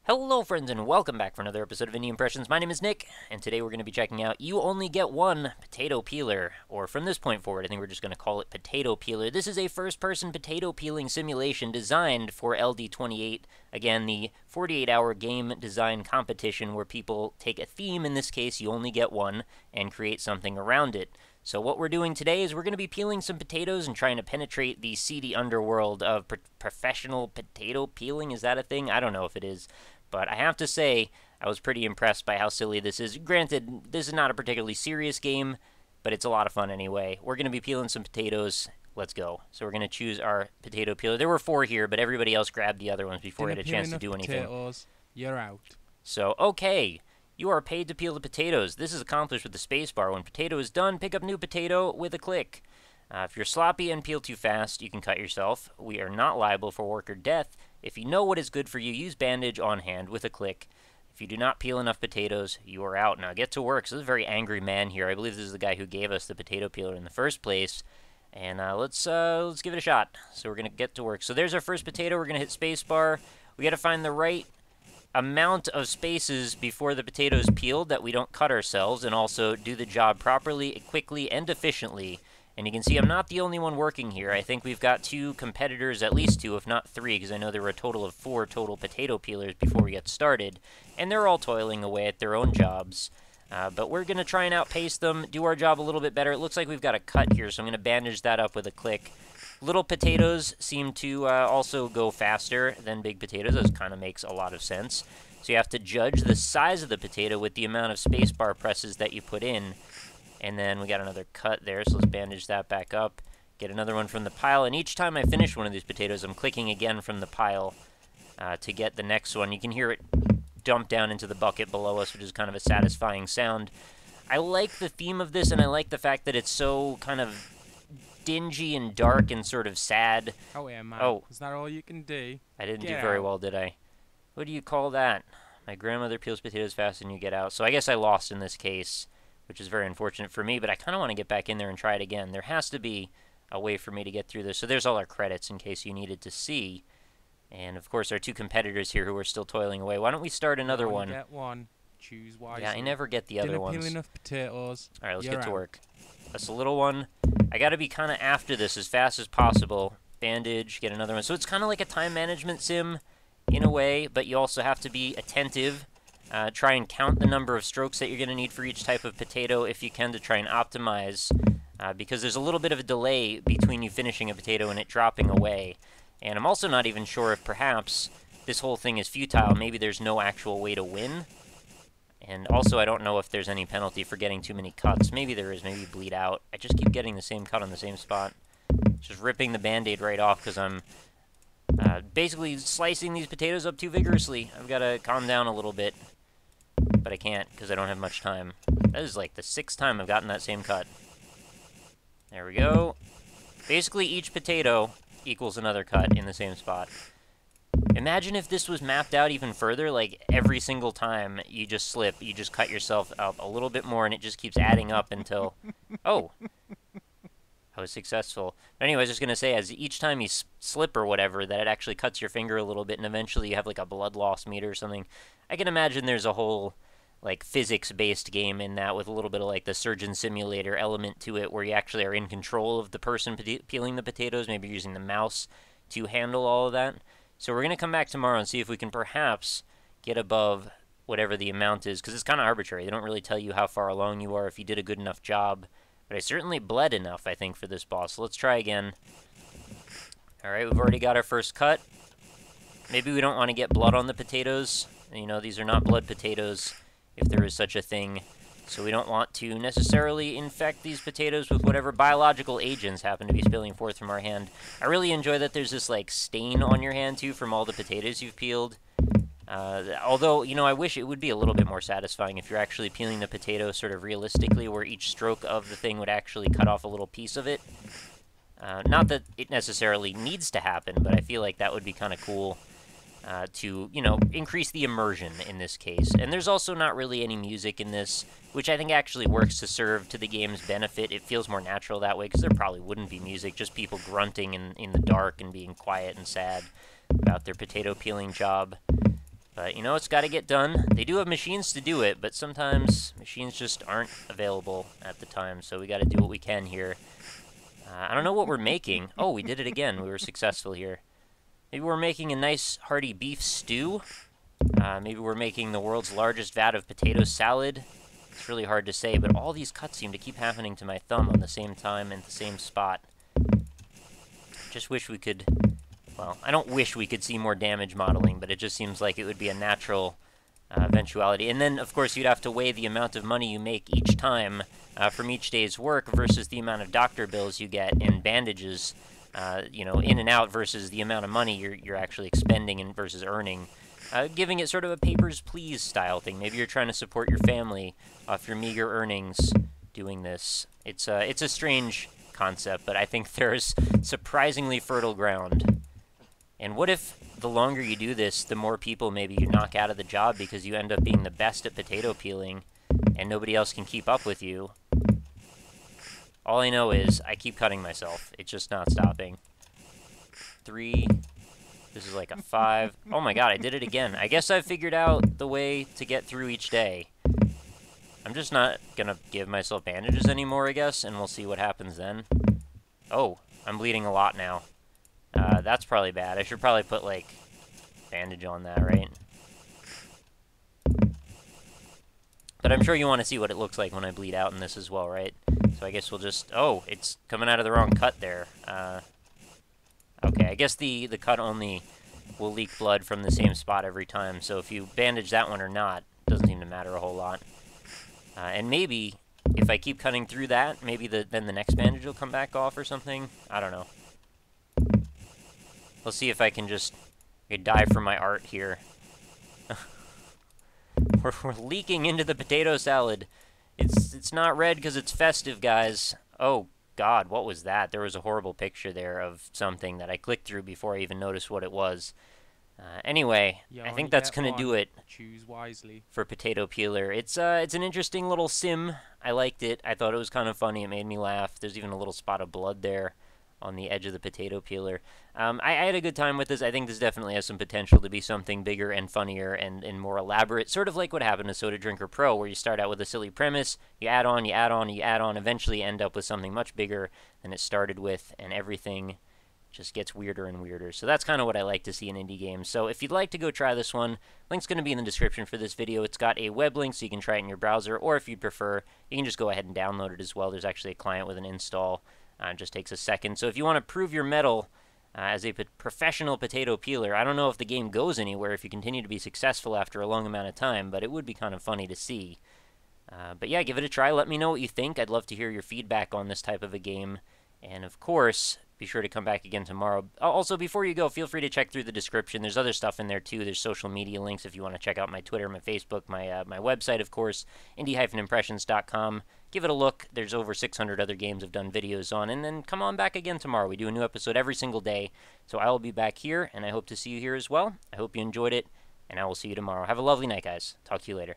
Hello friends and welcome back for another episode of Indie Impressions. My name is Nick, and today we're going to be checking out You Only Get One Potato Peeler, or from this point forward I think we're just going to call it Potato Peeler. This is a first-person potato peeling simulation designed for LD28, again the 48-hour game design competition where people take a theme, in this case You Only Get One, and create something around it. So what we're doing today is we're going to be peeling some potatoes and trying to penetrate the seedy underworld of professional potato peeling. Is that a thing? I don't know if it is. But I have to say, I was pretty impressed by how silly this is. Granted, this is not a particularly serious game, but it's a lot of fun anyway. We're going to be peeling some potatoes. Let's go. So we're going to choose our potato peeler. There were 4 here, but everybody else grabbed the other ones before we had a chance to do anything. Potatoes, you're out. So, okay. You are paid to peel the potatoes. This is accomplished with the spacebar. When potato is done, pick up new potato with a click. If you're sloppy and peel too fast, you can cut yourself. We are not liable for work or death. If you know what is good for you, use bandage on hand with a click. If you do not peel enough potatoes, you are out. Now get to work. So this is a very angry man here. I believe this is the guy who gave us the potato peeler in the first place. And let's give it a shot. So we're going to get to work. So there's our first potato. We're going to hit spacebar. We got to find the right amount of spaces before the potato is peeled that we don't cut ourselves, and also do the job properly, quickly, and efficiently. And you can see I'm not the only one working here. I think we've got 2 competitors, at least 2, if not 3, because I know there were a total of 4 total potato peelers before we get started. And they're all toiling away at their own jobs. But we're going to try and outpace them, do our job a little bit better. It looks like we've got a cut here, so I'm going to bandage that up with a click. Little potatoes seem to also go faster than big potatoes. This kind of makes a lot of sense. So you have to judge the size of the potato with the amount of spacebar presses that you put in. And then we got another cut there, so let's bandage that back up. Get another one from the pile, and each time I finish one of these potatoes, I'm clicking again from the pile to get the next one. You can hear it dump down into the bucket below us, which is kind of a satisfying sound. I like the theme of this, and I like the fact that it's so kind of dingy and dark and sort of sad. Oh yeah, man. Oh. Is that all you can do? I didn't do very well, did I? What do you call that? My grandmother peels potatoes faster than you get out. So I guess I lost in this case, which is very unfortunate for me, but I kind of want to get back in there and try it again. There has to be a way for me to get through this. So there's all our credits in case you needed to see. And, of course, our 2 competitors here who are still toiling away. Why don't we start another one? Get one. Choose wisely. Yeah, I never get the other ones. Didn't peel enough potatoes. All right, let's get to work. That's a little one. I got to be kind of after this as fast as possible. Bandage, get another one. So it's kind of like a time management sim in a way, but you also have to be attentive. Try and count the number of strokes that you're going to need for each type of potato if you can, to try and optimize, because there's a little bit of a delay between you finishing a potato and it dropping away. And I'm also not even sure if perhaps this whole thing is futile. Maybe there's no actual way to win. And also I don't know if there's any penalty for getting too many cuts. Maybe there is. Maybe bleed out. I just keep getting the same cut on the same spot. Just ripping the Band-Aid right off because I'm basically slicing these potatoes up too vigorously. I've got to calm down a little bit. But I can't because I don't have much time. That is like the 6th time I've gotten that same cut. There we go. Basically, each potato equals another cut in the same spot. Imagine if this was mapped out even further, like every single time you just slip, you just cut yourself up a little bit more, and it just keeps adding up until... Oh! I was successful. But anyway, I was just going to say, as each time you slip or whatever, that it actually cuts your finger a little bit, and eventually you have like a blood loss meter or something. I can imagine there's a whole like physics-based game in that with a little bit of like the surgeon simulator element to it, where you actually are in control of the person peeling the potatoes, maybe using the mouse to handle all of that. So we're going to come back tomorrow and see if we can perhaps get above whatever the amount is, because it's kind of arbitrary. They don't really tell you how far along you are if you did a good enough job. But I certainly bled enough, I think, for this boss. So let's try again. Alright, we've already got our first cut. Maybe we don't want to get blood on the potatoes. You know, these are not blood potatoes, if there is such a thing. So we don't want to necessarily infect these potatoes with whatever biological agents happen to be spilling forth from our hand. I really enjoy that there's this, like, stain on your hand, too, from all the potatoes you've peeled. Although, you know, I wish it would be a little bit more satisfying if you're actually peeling the potato sort of realistically, where each stroke of the thing would actually cut off a little piece of it. Not that it necessarily needs to happen, but I feel like that would be kind of cool to, you know, increase the immersion in this case. And there's also not really any music in this, which I think actually works to serve to the game's benefit. It feels more natural that way, because there probably wouldn't be music, just people grunting in the dark and being quiet and sad about their potato peeling job. But, you know, it's got to get done. They do have machines to do it, but sometimes machines just aren't available at the time, so we got to do what we can here. I don't know what we're making. Oh, we did it again. We were successful here. Maybe we're making a nice hearty beef stew. Maybe we're making the world's largest vat of potato salad. It's really hard to say, but all these cuts seem to keep happening to my thumb on the same time and the same spot. Just wish we could... Well, I don't wish we could see more damage modeling, but it just seems like it would be a natural eventuality. And then, of course, you'd have to weigh the amount of money you make each time from each day's work versus the amount of doctor bills you get and bandages, you know, in and out versus the amount of money you're actually expending and versus earning. Giving it sort of a papers, please style thing. Maybe you're trying to support your family off your meager earnings doing this. It's a strange concept, but I think there's surprisingly fertile ground. And what if the longer you do this, the more people maybe you knock out of the job because you end up being the best at potato peeling and nobody else can keep up with you? All I know is I keep cutting myself. It's just not stopping. 3. This is like a 5. Oh my god, I did it again. I guess I've figured out the way to get through each day. I'm just not gonna give myself bandages anymore, I guess, and we'll see what happens then. Oh, I'm bleeding a lot now. That's probably bad. I should probably put, like, bandage on that, right? But I'm sure you want to see what it looks like when I bleed out in this as well, right? So I guess we'll just... Oh, it's coming out of the wrong cut there. Okay, I guess the cut only will leak blood from the same spot every time, so if you bandage that one or not, it doesn't seem to matter a whole lot. And maybe, if I keep cutting through that, maybe then the next bandage will come back off or something? I don't know. Let's see if I can just die for my art here. we're leaking into the potato salad. It's not red because it's festive, guys. Oh, God, what was that? There was a horrible picture there of something that I clicked through before I even noticed what it was. Anyway, I think that's going to do it. Choose wisely. For Potato Peeler. It's an interesting little sim. I liked it. I thought it was kind of funny. It made me laugh. There's even a little spot of blood there on the edge of the potato peeler. I had a good time with this. I think this definitely has some potential to be something bigger and funnier and more elaborate, sort of like what happened to Soda Drinker Pro, where you start out with a silly premise, you add on, you add on, you add on, eventually end up with something much bigger than it started with, and everything just gets weirder and weirder. So that's kind of what I like to see in indie games. So if you'd like to go try this one, link's going to be in the description for this video. It's got a web link so you can try it in your browser, or if you'd prefer, you can just go ahead and download it as well. There's actually a client with an install. It just takes a second. So if you want to prove your mettle as a professional potato peeler, I don't know if the game goes anywhere if you continue to be successful after a long amount of time, but it would be kind of funny to see. But yeah, give it a try. Let me know what you think. I'd love to hear your feedback on this type of a game. And of course, be sure to come back again tomorrow. Also, before you go, feel free to check through the description. There's other stuff in there too. There's social media links if you want to check out my Twitter, my Facebook, my website, of course, indie-impressions.com. Give it a look. There's over 600 other games I've done videos on. And then come on back again tomorrow. We do a new episode every single day. So I will be back here, and I hope to see you here as well. I hope you enjoyed it, and I will see you tomorrow. Have a lovely night, guys. Talk to you later.